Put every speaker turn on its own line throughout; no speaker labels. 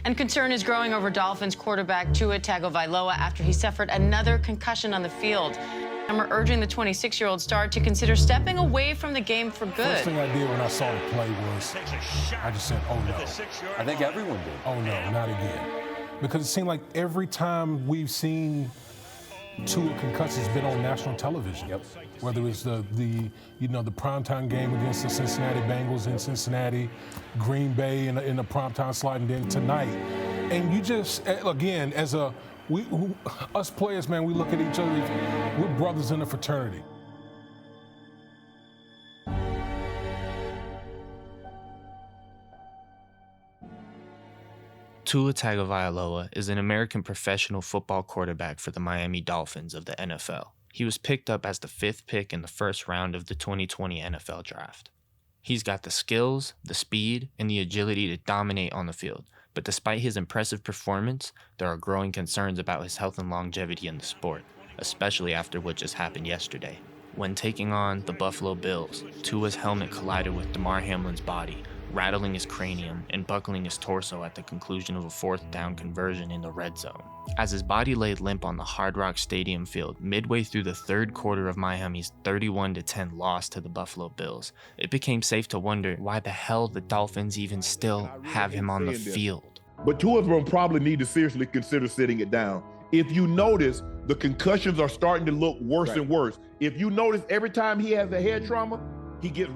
And concern is growing over Dolphins quarterback Tua Tagovailoa after he suffered another concussion on the field. And we're urging the 26-year-old star to consider stepping away from the game for good.
First thing I did when I saw the play was I just said, oh no.
I think everyone did.
Oh no, not again. Because it seemed like every time we've seen Tua concussions, it's been on national television.
Yep.
Whether it's the primetime game against the Cincinnati Bengals in Cincinnati, Green Bay in the primetime slot, and then tonight. And you just, again, us players, man, we look at each other, we're brothers in a fraternity.
Tua Tagovailoa is an American professional football quarterback for the Miami Dolphins of the NFL. He was picked up as the 5th pick in the first round of the 2020 NFL Draft. He's got the skills, the speed, and the agility to dominate on the field, but despite his impressive performance, there are growing concerns about his health and longevity in the sport, especially after what just happened yesterday. When taking on the Buffalo Bills, Tua's helmet collided with Damar Hamlin's body, rattling his cranium and buckling his torso at the conclusion of a 4th down conversion in the red zone. As his body laid limp on the Hard Rock Stadium field midway through the 3rd quarter of Miami's 31-10 loss to the Buffalo Bills, it became safe to wonder why the hell the Dolphins even still have him on the field.
But two of them probably need to seriously consider sitting it down. If you notice, the concussions are starting to look worse and worse. If you notice, every time he has a head trauma, he get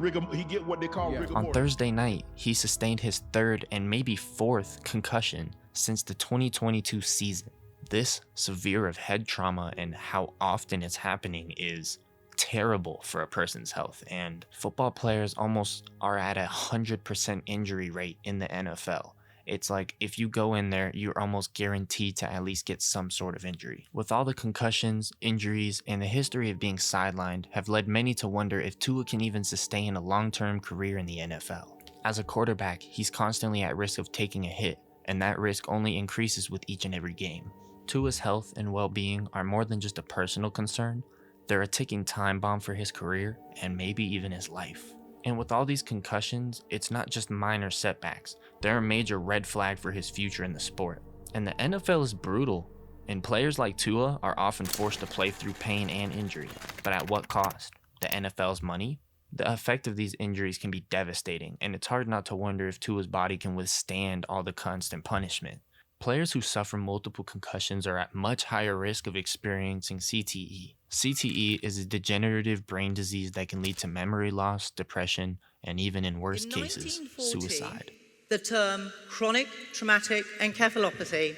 what they call rigor mortis.
On Thursday night, he sustained his 3rd and maybe 4th concussion since the 2022 season. This severe of head trauma and how often it's happening is terrible for a person's health, and football players almost are at 100% injury rate in the NFL. It's like if you go in there, you're almost guaranteed to at least get some sort of injury. With all the concussions, injuries, and the history of being sidelined have led many to wonder if Tua can even sustain a long-term career in the NFL. As a quarterback, he's constantly at risk of taking a hit, and that risk only increases with each and every game. Tua's health and well-being are more than just a personal concern. They're a ticking time bomb for his career and maybe even his life. And with all these concussions, it's not just minor setbacks. They're a major red flag for his future in the sport. And the NFL is brutal, and players like Tua are often forced to play through pain and injury. But at what cost? The NFL's money? The effect of these injuries can be devastating, and it's hard not to wonder if Tua's body can withstand all the constant punishment. Players who suffer multiple concussions are at much higher risk of experiencing CTE. CTE is a degenerative brain disease that can lead to memory loss, depression, and even in worst cases, suicide.
The term chronic traumatic encephalopathy,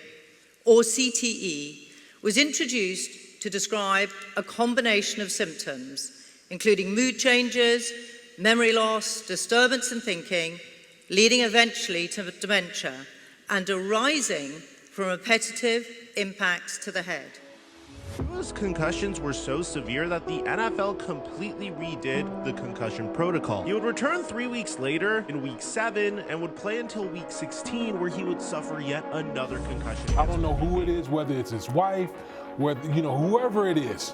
or CTE, was introduced to describe a combination of symptoms, including mood changes, memory loss, disturbance in thinking, leading eventually to dementia, and arising from repetitive impacts to the head.
Tua's concussions were so severe that the NFL completely redid the concussion protocol. He would return 3 weeks later in week 7 and would play until week 16, where he would suffer yet another concussion.
I don't know who it is, whether it's his wife, whether whoever it is,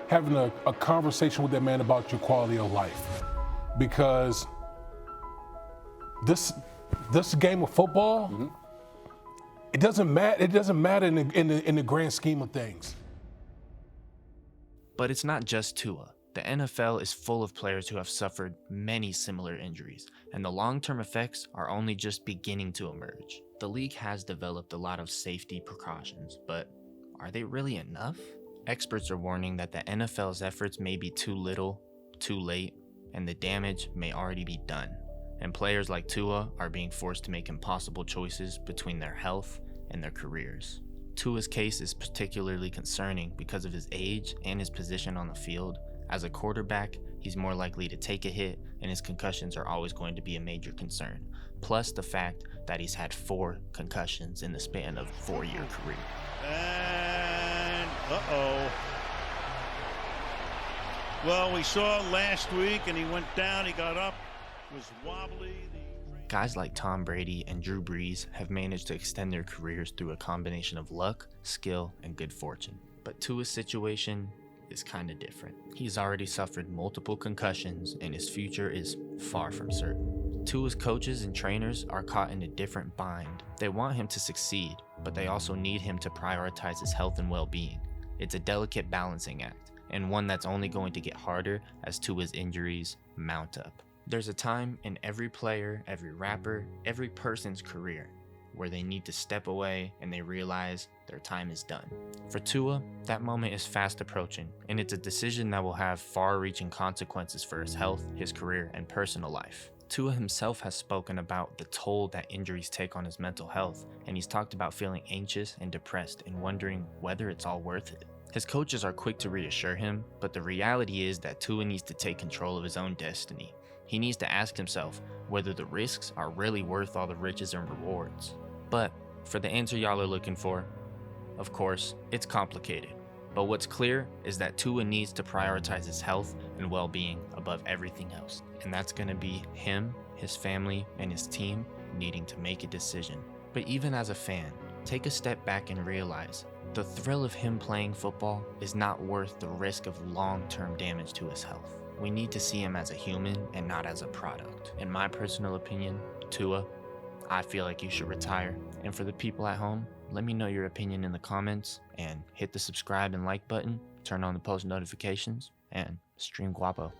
having a conversation with that man about your quality of life, because this game of football, it doesn't matter. It doesn't matter in the grand scheme of things.
But it's not just Tua. The NFL is full of players who have suffered many similar injuries, and the long-term effects are only just beginning to emerge. The league has developed a lot of safety precautions, but are they really enough? Experts are warning that the NFL's efforts may be too little, too late, and the damage may already be done. And players like Tua are being forced to make impossible choices between their health and their careers. Tua's case is particularly concerning because of his age and his position on the field. As a quarterback, he's more likely to take a hit, and his concussions are always going to be a major concern. Plus the fact that he's had 4 concussions in the span of a 4-year career.
And well, we saw last week, and he went down, he got up, was wobbly.
Guys like Tom Brady and Drew Brees have managed to extend their careers through a combination of luck, skill, and good fortune. But Tua's situation is kind of different. He's already suffered multiple concussions, and his future is far from certain. Tua's coaches and trainers are caught in a different bind. They want him to succeed, but they also need him to prioritize his health and well-being. It's a delicate balancing act, and one that's only going to get harder as Tua's injuries mount up. There's a time in every player, every rapper, every person's career where they need to step away and they realize their time is done. For Tua, that moment is fast approaching, and it's a decision that will have far-reaching consequences for his health, his career, and personal life. Tua himself has spoken about the toll that injuries take on his mental health, and he's talked about feeling anxious and depressed and wondering whether it's all worth it. His coaches are quick to reassure him, but the reality is that Tua needs to take control of his own destiny. He needs to ask himself whether the risks are really worth all the riches and rewards. But for the answer y'all are looking for, of course, it's complicated. But what's clear is that Tua needs to prioritize his health and well-being above everything else. And that's going to be him, his family, and his team needing to make a decision. But even as a fan, take a step back and realize the thrill of him playing football is not worth the risk of long-term damage to his health. We need to see him as a human and not as a product. In my personal opinion, Tua, I feel like you should retire. And for the people at home, let me know your opinion in the comments, and hit the subscribe and like button, turn on the post notifications, and stream guapo.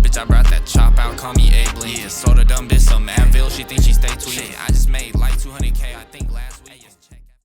Bitch, I brought that chop out, call me Ablin. Yeah, soda dumb bitch, some Advil, she thinks she stay tweeting. I just made like 200K, I think last week.